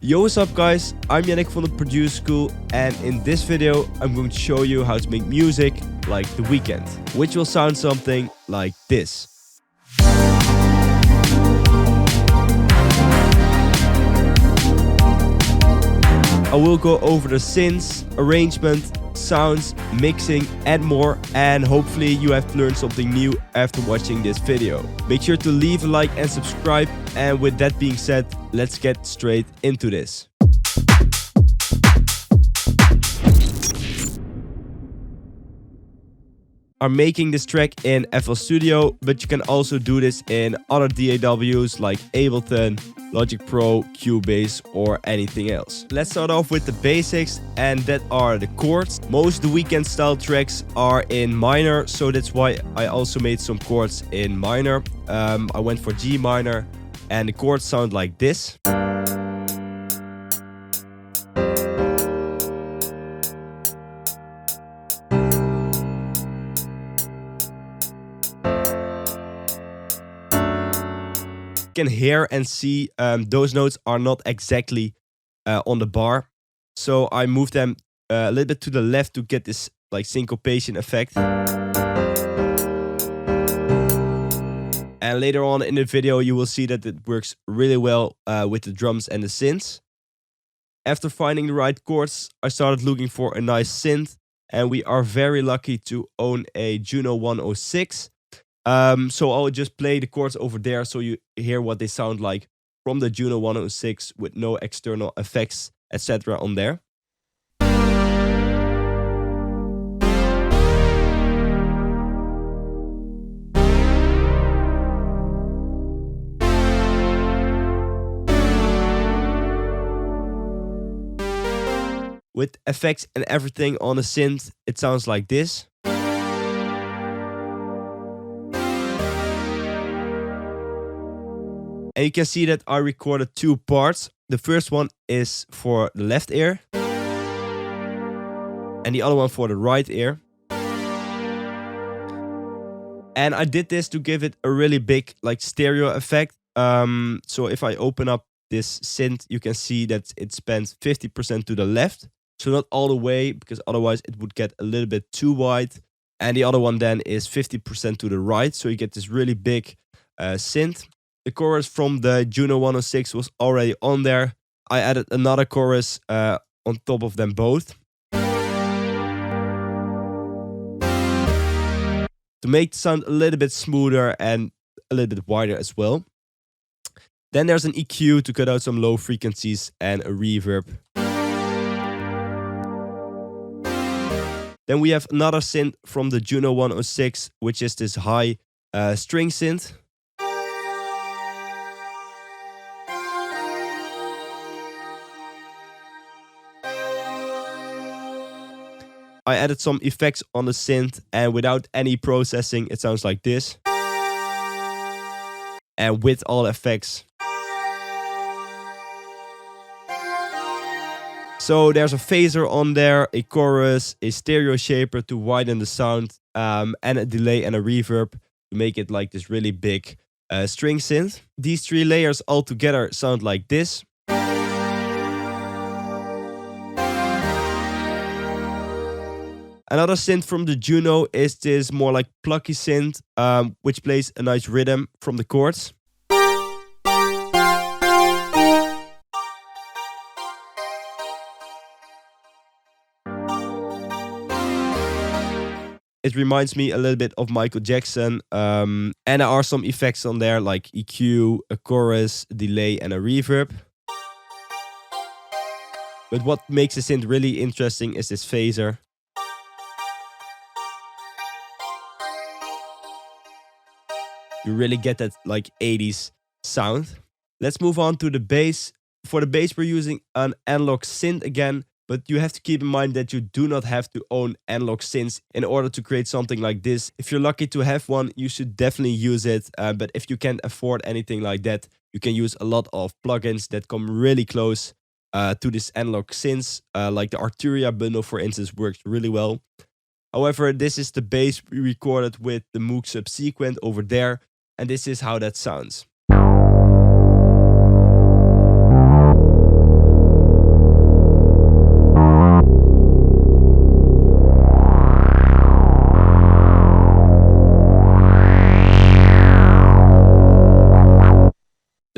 Yo, what's up guys, I'm Yanick from the Produce School, and in this video I'm going to show you how to make music like The Weeknd, which will sound something like this. I will go over the synths, arrangement, sounds, mixing and more, and hopefully you have learned something new after watching this video. Make sure to leave a like and subscribe, and with that being said, let's get straight into this. I'm making this track in FL Studio, but you can also do this in other DAWs like Ableton, Logic Pro, Cubase or anything else. Let's start off with the basics, and that are the chords. Most of the Weeknd style tracks are in minor, so that's why I also made some chords in minor. I went for G minor, and the chords sound like this. Can hear and see those notes are not exactly on the bar, so I moved them a little bit to the left to get this like syncopation effect. And later on in the video you will see that it works really well with the drums and the synths. After finding the right chords, I started looking for a nice synth, and we are very lucky to own a Juno 106. So I'll just play the chords over there so you hear what they sound like from the Juno 106 with no external effects, etc. on there. With effects and everything on the synth, it sounds like this. And you can see that I recorded two parts. The first one is for the left ear, and the other one for the right ear. And I did this to give it a really big like stereo effect. So if I open up this synth, you can see that it spans 50% to the left. So not all the way, because otherwise it would get a little bit too wide. And the other one then is 50% to the right. So you get this really big synth. The chorus from the Juno 106 was already on there. I added another chorus on top of them both. To make the sound a little bit smoother and a little bit wider as well. Then there's an EQ to cut out some low frequencies and a reverb. Then we have another synth from the Juno 106, which is this high string synth. I added some effects on the synth, and without any processing it sounds like this. And with all effects. So there's a phaser on there, a chorus, a stereo shaper to widen the sound, and a delay and a reverb to make it like this really big string synth. These three layers all together sound like this. Another synth from the Juno is this more like Plucky synth, which plays a nice rhythm from the chords. It reminds me a little bit of Michael Jackson, and there are some effects on there like EQ, a chorus, a delay and a reverb. But what makes the synth really interesting is this phaser. You really get that like 80s sound. Let's move on to the bass. For the bass we're using an analog synth again, but you have to keep in mind that you do not have to own analog synths in order to create something like this. If you're lucky to have one, you should definitely use it. But if you can't afford anything like that, you can use a lot of plugins that come really close to this analog synths. Like the Arturia bundle, for instance, works really well. However, this is the bass we recorded with the Moog Subsequent over there. And this is how that sounds.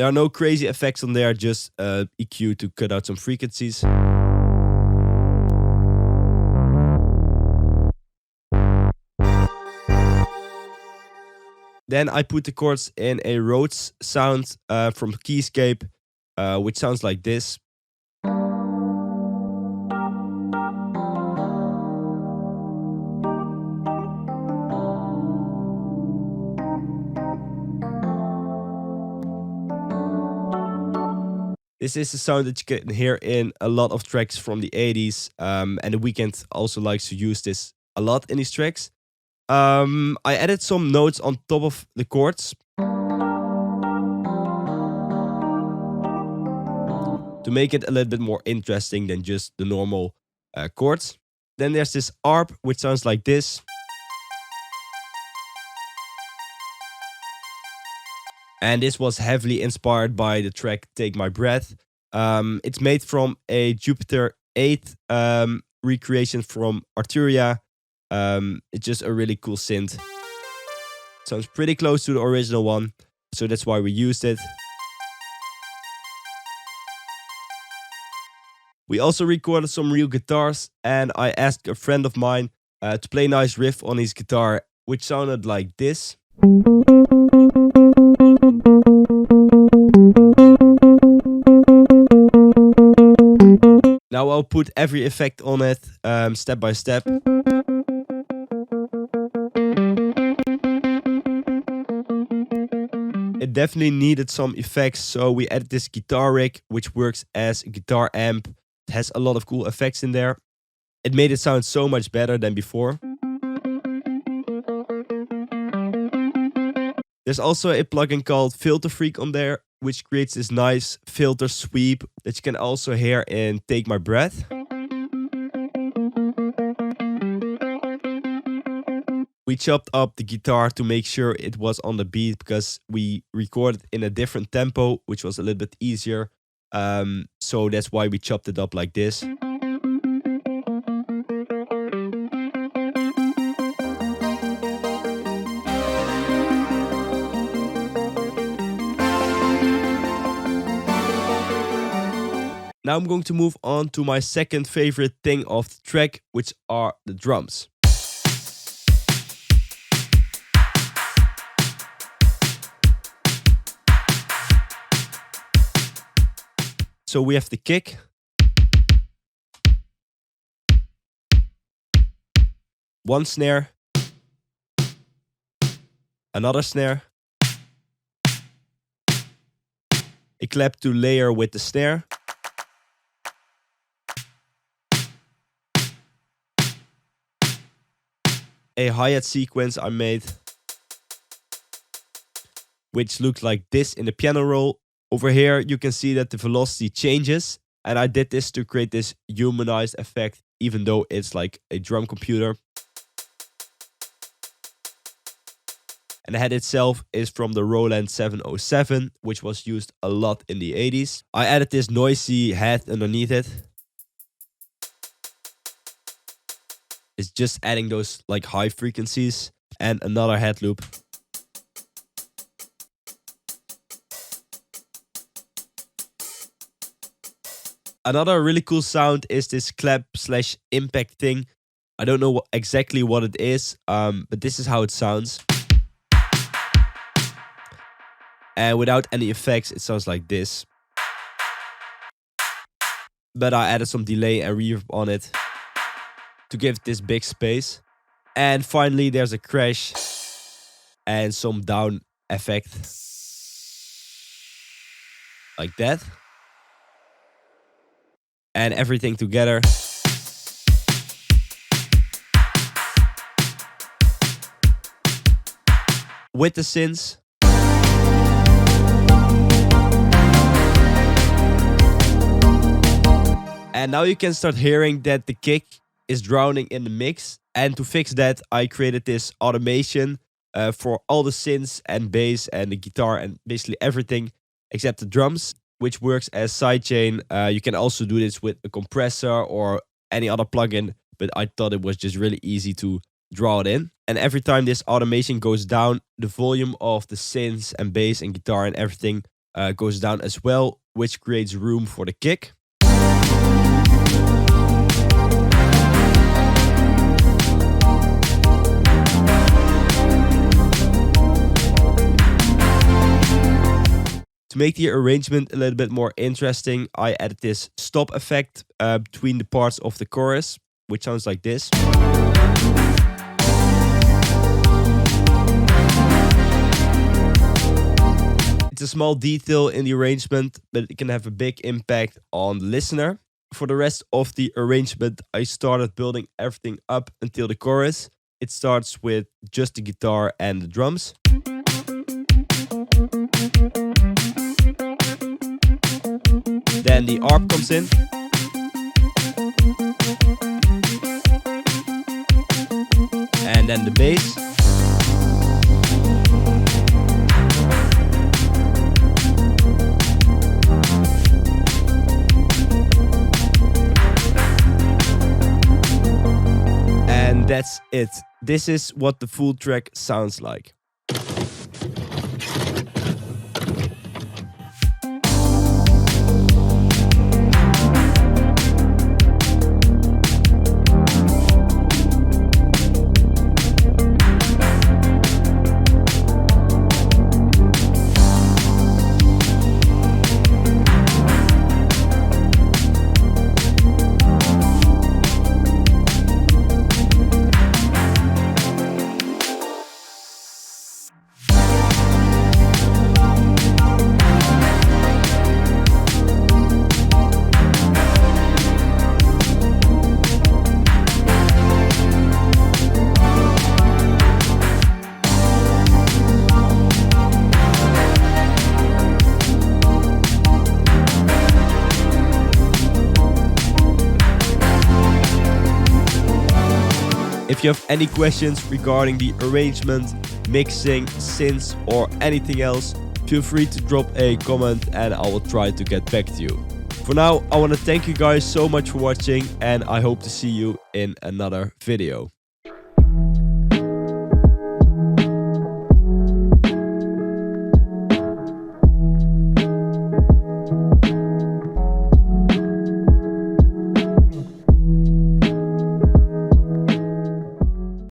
There are no crazy effects on there, just EQ to cut out some frequencies. Then I put the chords in a Rhodes sound from Keyscape, which sounds like this. This is the sound that you can hear in a lot of tracks from the 80s, and The Weeknd also likes to use this a lot in his tracks. I added some notes on top of the chords to make it a little bit more interesting than just the normal chords. Then there's this arp, which sounds like this. And this was heavily inspired by the track Take My Breath. It's made from a Jupiter 8 recreation from Arturia. It's just a really cool synth. Sounds pretty close to the original one, so that's why we used it. We also recorded some real guitars, and I asked a friend of mine to play a nice riff on his guitar, which sounded like this. Now I'll put every effect on it step by step. It definitely needed some effects, so we added this guitar rig, which works as a guitar amp. It has a lot of cool effects in there. It made it sound so much better than before. There's also a plugin called Filter Freak on there, which creates this nice filter sweep that you can also hear in Take My Breath. We chopped up the guitar to make sure it was on the beat because we recorded in a different tempo, which was a little bit easier. So that's why we chopped it up like this. Now I'm going to move on to my second favorite thing of the track, which are the drums. So we have the kick. One snare. Another snare. A clap to layer with the snare. A hi-hat sequence I made, which looked like this in the piano roll. Over here you can see that the velocity changes, and I did this to create this humanized effect, even though it's like a drum computer. And the head itself is from the Roland 707, which was used a lot in the 80s. I added this noisy head underneath it. It's just adding those like high frequencies and another head loop. Another really cool sound is this clap/impact thing. I don't know exactly what it is, but this is how it sounds. And without any effects, it sounds like this. But I added some delay and reverb on it to give this big space. And finally there's a crash and some down effect like that, and everything together with the synths. And now you can start hearing that the kick is drowning in the mix. And to fix that, I created this automation for all the synths and bass and the guitar and basically everything except the drums, which works as sidechain. You can also do this with a compressor or any other plugin, but I thought it was just really easy to draw it in. And every time this automation goes down, the volume of the synths and bass and guitar and everything goes down as well, which creates room for the kick. To make the arrangement a little bit more interesting, I added this stop effect between the parts of the chorus, which sounds like this. It's a small detail in the arrangement, but it can have a big impact on the listener. For the rest of the arrangement, I started building everything up until the chorus. It starts with just the guitar and the drums. Then the arp comes in. And then the bass. And that's it. This is what the full track sounds like. If you have any questions regarding the arrangement, mixing, synths or anything else, feel free to drop a comment and I will try to get back to you. For now, I want to thank you guys so much for watching and I hope to see you in another video.